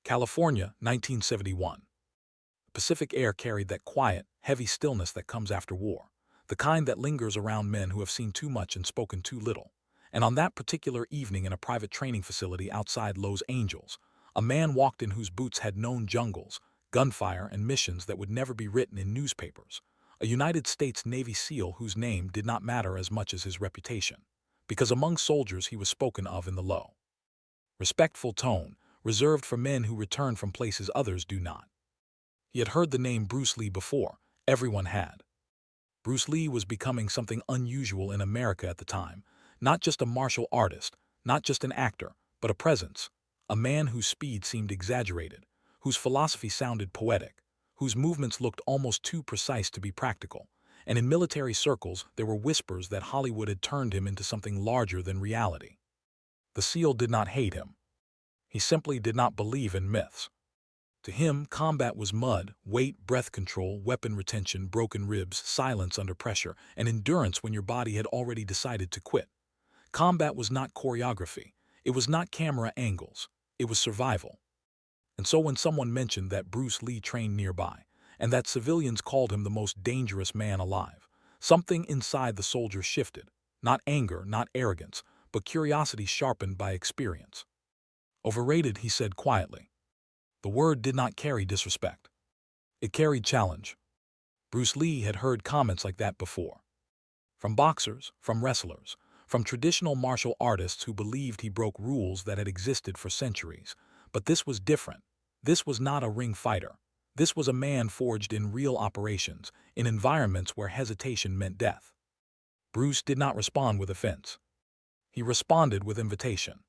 California, 1971. Pacific air carried that quiet, heavy stillness that comes after war, the kind that lingers around men who have seen too much and spoken too little. And on that particular evening in a private training facility outside Los Angeles, a man walked in whose boots had known jungles, gunfire, and missions that would never be written in newspapers. A United States Navy SEAL whose name did not matter as much as his reputation, because among soldiers he was spoken of in the low, respectful tone, reserved for men who return from places others do not. He had heard the name Bruce Lee before. Everyone had. Bruce Lee was becoming something unusual in America at the time, not just a martial artist, not just an actor, but a presence, a man whose speed seemed exaggerated, whose philosophy sounded poetic, whose movements looked almost too precise to be practical, and in military circles there were whispers that Hollywood had turned him into something larger than reality. The SEAL did not hate him. He simply did not believe in myths. To him, combat was mud, weight, breath control, weapon retention, broken ribs, silence under pressure, and endurance when your body had already decided to quit. Combat was not choreography. It was not camera angles. It was survival. And so when someone mentioned that Bruce Lee trained nearby, and that civilians called him the most dangerous man alive, something inside the soldier shifted. Not anger, not arrogance, but curiosity sharpened by experience. Overrated, he said quietly. The word did not carry disrespect. It carried challenge. Bruce Lee had heard comments like that before. From boxers, from wrestlers, from traditional martial artists who believed he broke rules that had existed for centuries. But this was different. This was not a ring fighter. This was a man forged in real operations, in environments where hesitation meant death. Bruce did not respond with offense. He responded with invitation.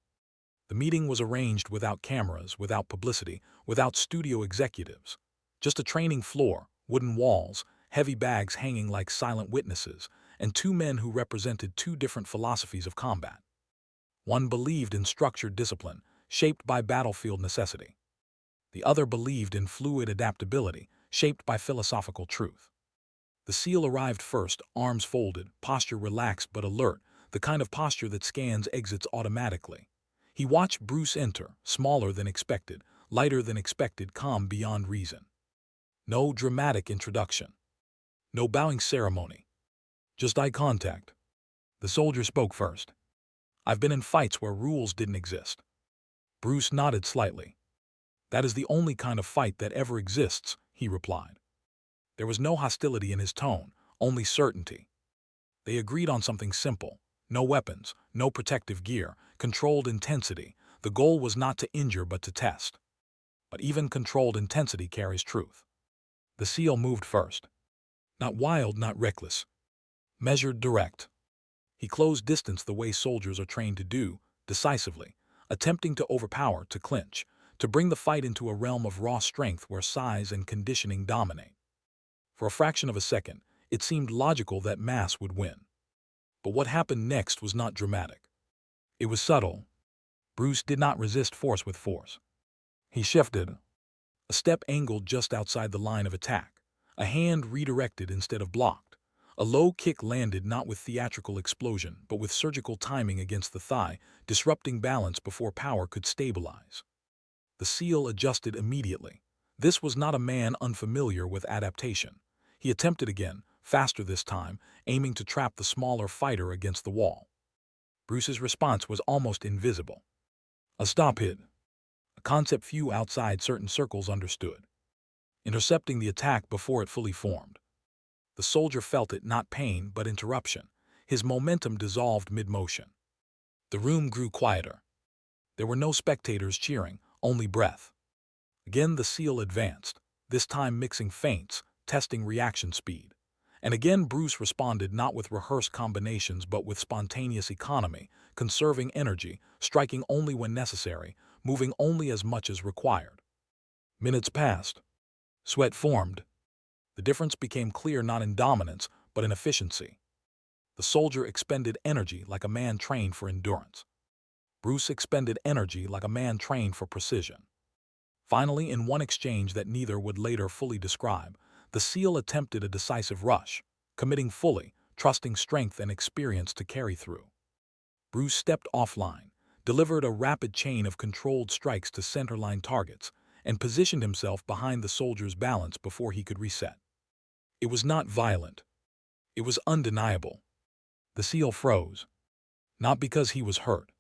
The meeting was arranged without cameras, without publicity, without studio executives. Just a training floor, wooden walls, heavy bags hanging like silent witnesses, and two men who represented two different philosophies of combat. One believed in structured discipline, shaped by battlefield necessity. The other believed in fluid adaptability, shaped by philosophical truth. The SEAL arrived first, arms folded, posture relaxed but alert, the kind of posture that scans exits automatically. He watched Bruce enter, smaller than expected, lighter than expected, calm beyond reason. No dramatic introduction. No bowing ceremony. Just eye contact. The soldier spoke first. I've been in fights where rules didn't exist. Bruce nodded slightly. That is the only kind of fight that ever exists, he replied. There was no hostility in his tone, only certainty. They agreed on something simple. No weapons, no protective gear, controlled intensity. The goal was not to injure but to test. But even controlled intensity carries truth. The SEAL moved first. Not wild, not reckless. Measured, direct. He closed distance the way soldiers are trained to do, decisively, attempting to overpower, to clinch, to bring the fight into a realm of raw strength where size and conditioning dominate. For a fraction of a second, it seemed logical that mass would win. But what happened next was not dramatic. It was subtle. Bruce did not resist force with force. He shifted. A step angled just outside the line of attack. A hand redirected instead of blocked. A low kick landed not with theatrical explosion, but with surgical timing against the thigh, disrupting balance before power could stabilize. The SEAL adjusted immediately. This was not a man unfamiliar with adaptation. He attempted again, faster this time, aiming to trap the smaller fighter against the wall. Bruce's response was almost invisible. A stop hit. A concept few outside certain circles understood. Intercepting the attack before it fully formed. The soldier felt it, not pain, but interruption. His momentum dissolved mid-motion. The room grew quieter. There were no spectators cheering, only breath. Again the SEAL advanced, this time mixing feints, testing reaction speed. And again Bruce responded not with rehearsed combinations but with spontaneous economy, conserving energy, striking only when necessary, moving only as much as required. Minutes passed. Sweat formed. The difference became clear not in dominance, but in efficiency. The soldier expended energy like a man trained for endurance. Bruce expended energy like a man trained for precision. Finally, in one exchange that neither would later fully describe, the SEAL attempted a decisive rush, committing fully, trusting strength and experience to carry through. Bruce stepped offline, delivered a rapid chain of controlled strikes to centerline targets, and positioned himself behind the soldier's balance before he could reset. It was not violent. It was undeniable. The SEAL froze, not because he was hurt,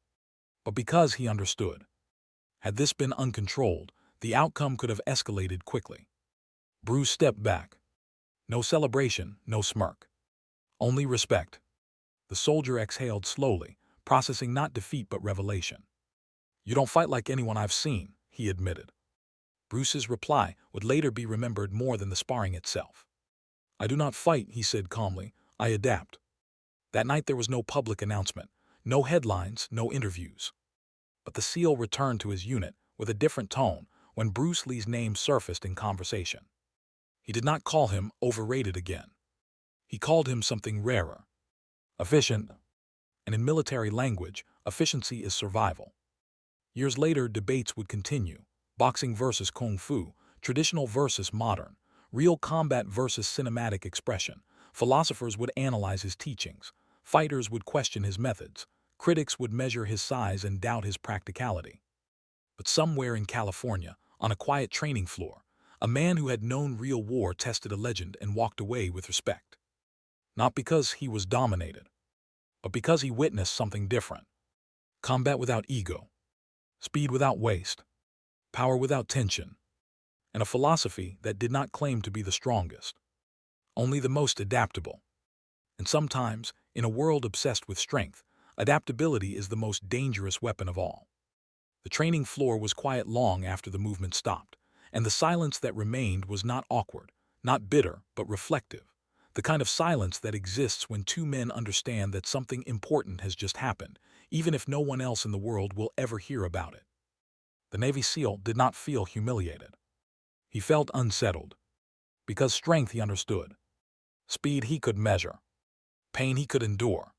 but because he understood. Had this been uncontrolled, the outcome could have escalated quickly. Bruce stepped back. No celebration, no smirk. Only respect. The soldier exhaled slowly, processing not defeat but revelation. "You don't fight like anyone I've seen," he admitted. Bruce's reply would later be remembered more than the sparring itself. "I do not fight," he said calmly. "I adapt." That night there was no public announcement, no headlines, no interviews. But the SEAL returned to his unit with a different tone when Bruce Lee's name surfaced in conversation. He did not call him overrated again. He called him something rarer. Efficient. And in military language, efficiency is survival. Years later, debates would continue. Boxing versus kung fu, traditional versus modern, real combat versus cinematic expression. Philosophers would analyze his teachings. Fighters would question his methods. Critics would measure his size and doubt his practicality. But somewhere in California, on a quiet training floor, a man who had known real war tested a legend and walked away with respect. Not because he was dominated, but because he witnessed something different. Combat without ego, speed without waste, power without tension, and a philosophy that did not claim to be the strongest, only the most adaptable. And sometimes, in a world obsessed with strength, adaptability is the most dangerous weapon of all. The training floor was quiet long after the movement stopped, and the silence that remained was not awkward, not bitter, but reflective. The kind of silence that exists when two men understand that something important has just happened, even if no one else in the world will ever hear about it. The Navy SEAL did not feel humiliated. He felt unsettled. Because strength he understood. Speed he could measure. Pain he could endure.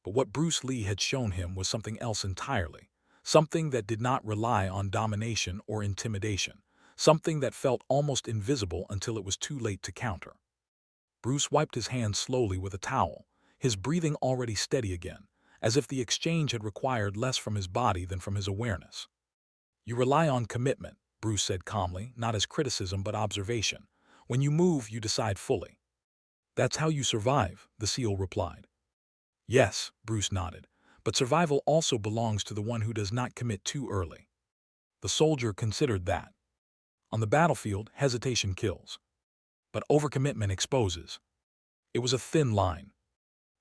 But what Bruce Lee had shown him was something else entirely. Something that did not rely on domination or intimidation. Something that felt almost invisible until it was too late to counter. Bruce wiped his hands slowly with a towel, his breathing already steady again, as if the exchange had required less from his body than from his awareness. "You rely on commitment," Bruce said calmly, not as criticism but observation. "When you move, you decide fully." "That's how you survive," the SEAL replied. "Yes," Bruce nodded, "but survival also belongs to the one who does not commit too early." The soldier considered that. On the battlefield, hesitation kills. But overcommitment exposes. It was a thin line.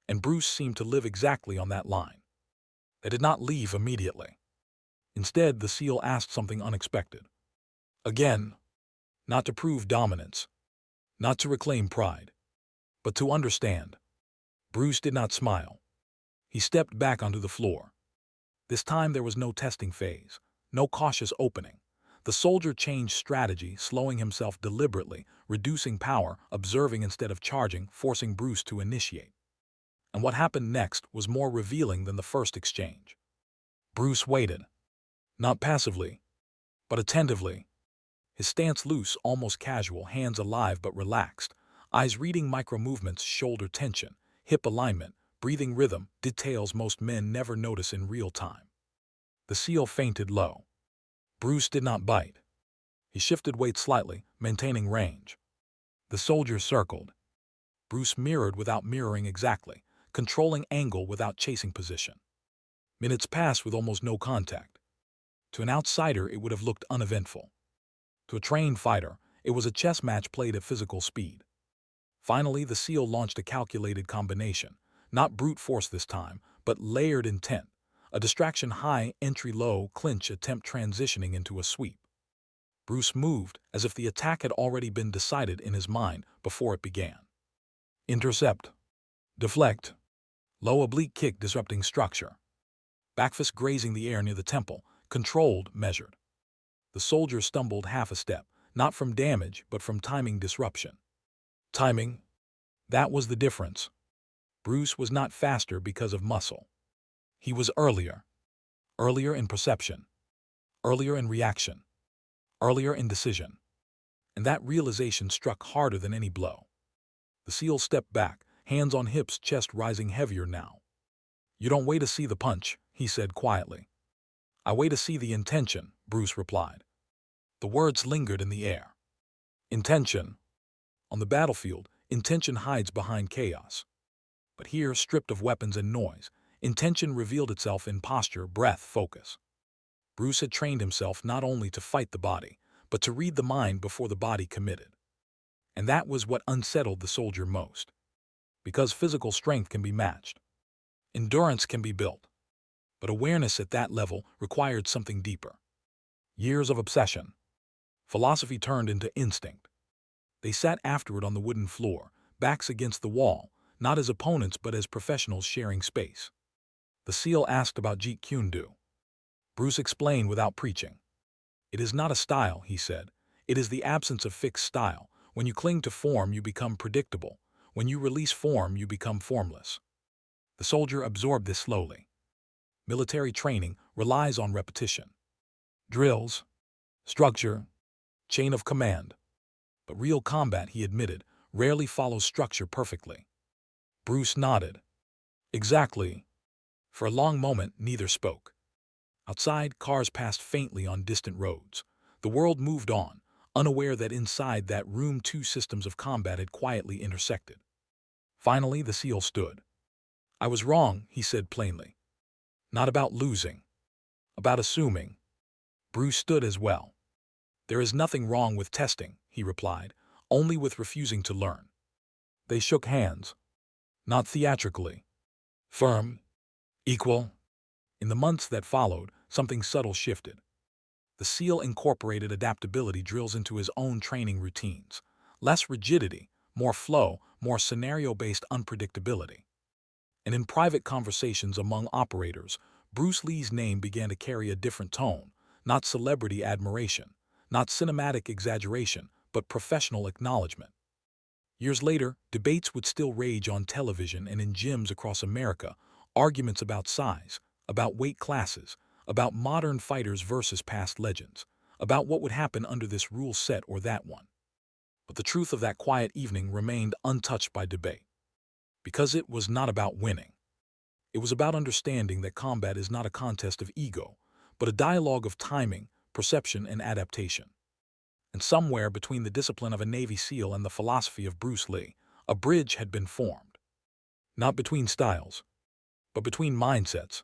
And Bruce seemed to live exactly on that line. They did not leave immediately. Instead, the SEAL asked something unexpected. Again, not to prove dominance, not to reclaim pride, but to understand. Bruce did not smile. He stepped back onto the floor. This time there was no testing phase, no cautious opening. The soldier changed strategy, slowing himself deliberately, reducing power, observing instead of charging, forcing Bruce to initiate. And what happened next was more revealing than the first exchange. Bruce waited. Not passively, but attentively. His stance loose, almost casual, hands alive but relaxed, eyes reading micro-movements, shoulder tension, hip alignment, breathing rhythm, details most men never notice in real time. The SEAL fainted low. Bruce did not bite. He shifted weight slightly, maintaining range. The soldier circled. Bruce mirrored without mirroring exactly, controlling angle without chasing position. Minutes passed with almost no contact. To an outsider, it would have looked uneventful. To a trained fighter, it was a chess match played at physical speed. Finally, the SEAL launched a calculated combination, not brute force this time, but layered intent. A distraction high, entry low, clinch attempt transitioning into a sweep. Bruce moved as if the attack had already been decided in his mind before it began. Intercept. Deflect. Low oblique kick disrupting structure. Back fist grazing the air near the temple. Controlled, measured. The soldier stumbled half a step, not from damage but from timing disruption. Timing. That was the difference. Bruce was not faster because of muscle. He was earlier. Earlier in perception. Earlier in reaction. Earlier in decision. And that realization struck harder than any blow. The SEAL stepped back, hands on hips, chest rising heavier now. "You don't wait to see the punch," he said quietly. "I wait to see the intention," Bruce replied. The words lingered in the air. Intention. On the battlefield, intention hides behind chaos. But here, stripped of weapons and noise, intention revealed itself in posture, breath, focus. Bruce had trained himself not only to fight the body, but to read the mind before the body committed. And that was what unsettled the soldier most. Because physical strength can be matched. Endurance can be built. But awareness at that level required something deeper. Years of obsession. Philosophy turned into instinct. They sat afterward on the wooden floor, backs against the wall, not as opponents but as professionals sharing space. The SEAL asked about Jeet Kune Do. Bruce explained without preaching. It is not a style, he said. It is the absence of fixed style. When you cling to form, you become predictable. When you release form, you become formless. The soldier absorbed this slowly. Military training relies on repetition. Drills, structure, chain of command. But real combat, he admitted, rarely follows structure perfectly. Bruce nodded. Exactly. For a long moment, neither spoke. Outside, cars passed faintly on distant roads. The world moved on, unaware that inside that room 2 systems of combat had quietly intersected. Finally, the SEAL stood. I was wrong, he said plainly. Not about losing. About assuming. Bruce stood as well. There is nothing wrong with testing, he replied, only with refusing to learn. They shook hands. Not theatrically. Firm. Equal. In the months that followed, something subtle shifted. The SEAL incorporated adaptability drills into his own training routines. Less rigidity, more flow, more scenario-based unpredictability. And in private conversations among operators, Bruce Lee's name began to carry a different tone, not celebrity admiration, not cinematic exaggeration, but professional acknowledgement. Years later, debates would still rage on television and in gyms across America, arguments about size, about weight classes, about modern fighters versus past legends, about what would happen under this rule set or that one. But the truth of that quiet evening remained untouched by debate. Because it was not about winning. It was about understanding that combat is not a contest of ego, but a dialogue of timing, perception, and adaptation. And somewhere between the discipline of a Navy SEAL and the philosophy of Bruce Lee, a bridge had been formed. Not between styles, but between mindsets.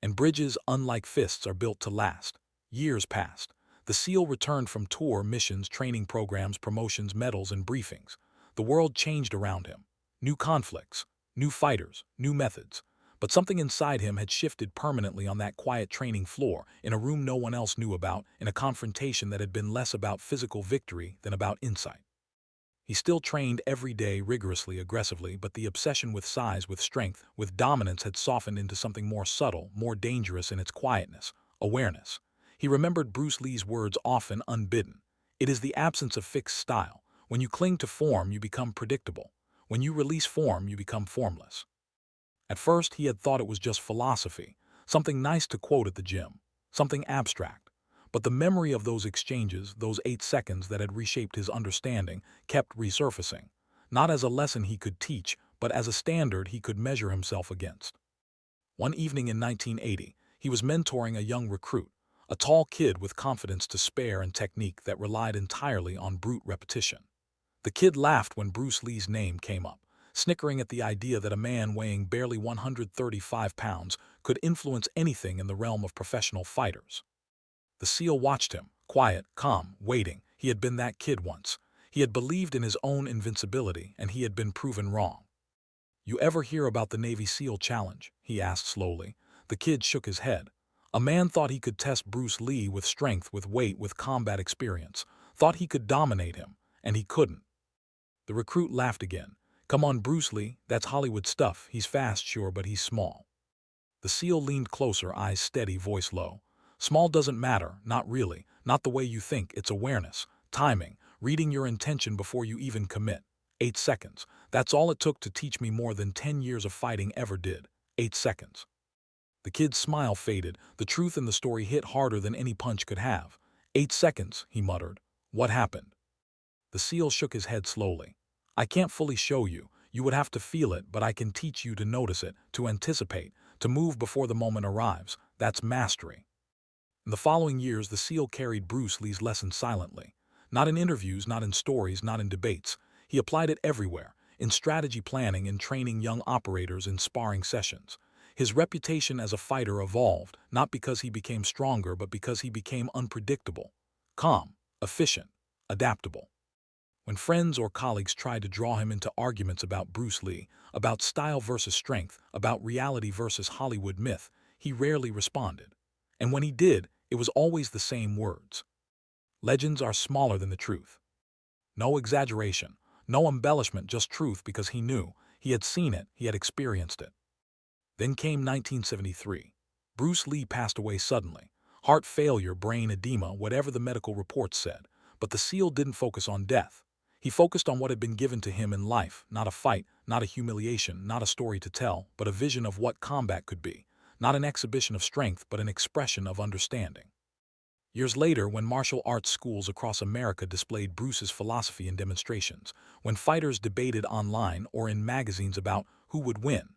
And bridges, unlike fists, are built to last. Years passed. The SEAL returned from tour missions, training programs, promotions, medals, and briefings. The world changed around him. New conflicts, new fighters, new methods. But something inside him had shifted permanently on that quiet training floor, in a room no one else knew about, in a confrontation that had been less about physical victory than about insight. He still trained every day rigorously, aggressively, but the obsession with size, with strength, with dominance had softened into something more subtle, more dangerous in its quietness, awareness. He remembered Bruce Lee's words often unbidden. It is the absence of fixed style. When you cling to form, you become predictable. When you release form, you become formless. At first, he had thought it was just philosophy, something nice to quote at the gym, something abstract. But the memory of those exchanges, those 8 seconds that had reshaped his understanding, kept resurfacing, not as a lesson he could teach, but as a standard he could measure himself against. One evening in 1980, he was mentoring a young recruit, a tall kid with confidence to spare and technique that relied entirely on brute repetition. The kid laughed when Bruce Lee's name came up, snickering at the idea that a man weighing barely 135 pounds could influence anything in the realm of professional fighters. The SEAL watched him, quiet, calm, waiting. He had been that kid once. He had believed in his own invincibility, and he had been proven wrong. You ever hear about the Navy SEAL challenge? He asked slowly. The kid shook his head. A man thought he could test Bruce Lee with strength, with weight, with combat experience. Thought he could dominate him, and he couldn't. The recruit laughed again. Come on, Bruce Lee, that's Hollywood stuff. He's fast, sure, but he's small. The SEAL leaned closer, eyes steady, voice low. Small doesn't matter, not really, not the way you think. It's awareness, timing, reading your intention before you even commit. 8 seconds. That's all it took to teach me more than 10 years of fighting ever did. 8 seconds. The kid's smile faded. The truth in the story hit harder than any punch could have. 8 seconds, he muttered. What happened? The SEAL shook his head slowly. I can't fully show you. You would have to feel it, but I can teach you to notice it, to anticipate, to move before the moment arrives. That's mastery. In the following years, the SEAL carried Bruce Lee's lessons silently. Not in interviews, not in stories, not in debates. He applied it everywhere, in strategy planning, in training young operators, in sparring sessions. His reputation as a fighter evolved, not because he became stronger, but because he became unpredictable, calm, efficient, adaptable. When friends or colleagues tried to draw him into arguments about Bruce Lee, about style versus strength, about reality versus Hollywood myth, he rarely responded. And when he did, it was always the same words. Legends are smaller than the truth. No exaggeration, no embellishment, just truth, because he knew, he had seen it, he had experienced it. Then came 1973. Bruce Lee passed away suddenly. Heart failure, brain edema, whatever the medical reports said. But the SEAL didn't focus on death. He focused on what had been given to him in life, not a fight, not a humiliation, not a story to tell, but a vision of what combat could be. Not an exhibition of strength, but an expression of understanding. Years later, when martial arts schools across America displayed Bruce's philosophy in demonstrations, when fighters debated online or in magazines about who would win,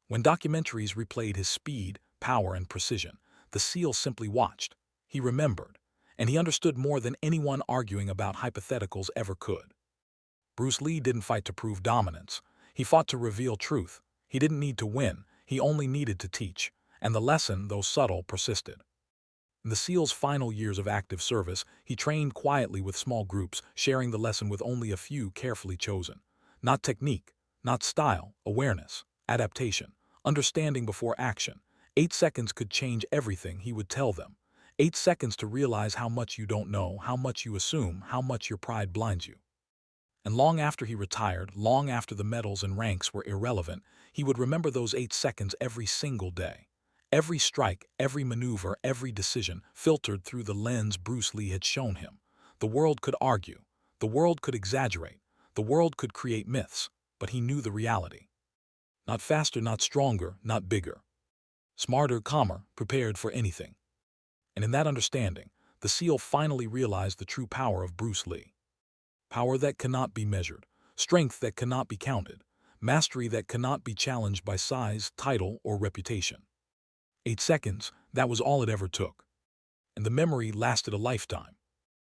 when documentaries replayed his speed, power, and precision, the SEAL simply watched. He remembered, and he understood more than anyone arguing about hypotheticals ever could. Bruce Lee didn't fight to prove dominance. He fought to reveal truth. He didn't need to win. He only needed to teach. And the lesson, though subtle, persisted. In the SEAL's final years of active service, he trained quietly with small groups, sharing the lesson with only a few carefully chosen. Not technique, not style, awareness, adaptation, understanding before action. 8 seconds could change everything, he would tell them. 8 seconds to realize how much you don't know, how much you assume, how much your pride blinds you. And long after he retired, long after the medals and ranks were irrelevant, he would remember those 8 seconds every single day. Every strike, every maneuver, every decision filtered through the lens Bruce Lee had shown him. The world could argue. The world could exaggerate. The world could create myths. But he knew the reality. Not faster, not stronger, not bigger. Smarter, calmer, prepared for anything. And in that understanding, the SEAL finally realized the true power of Bruce Lee. Power that cannot be measured, strength that cannot be counted, mastery that cannot be challenged by size, title, or reputation. 8 seconds, that was all it ever took. And the memory lasted a lifetime.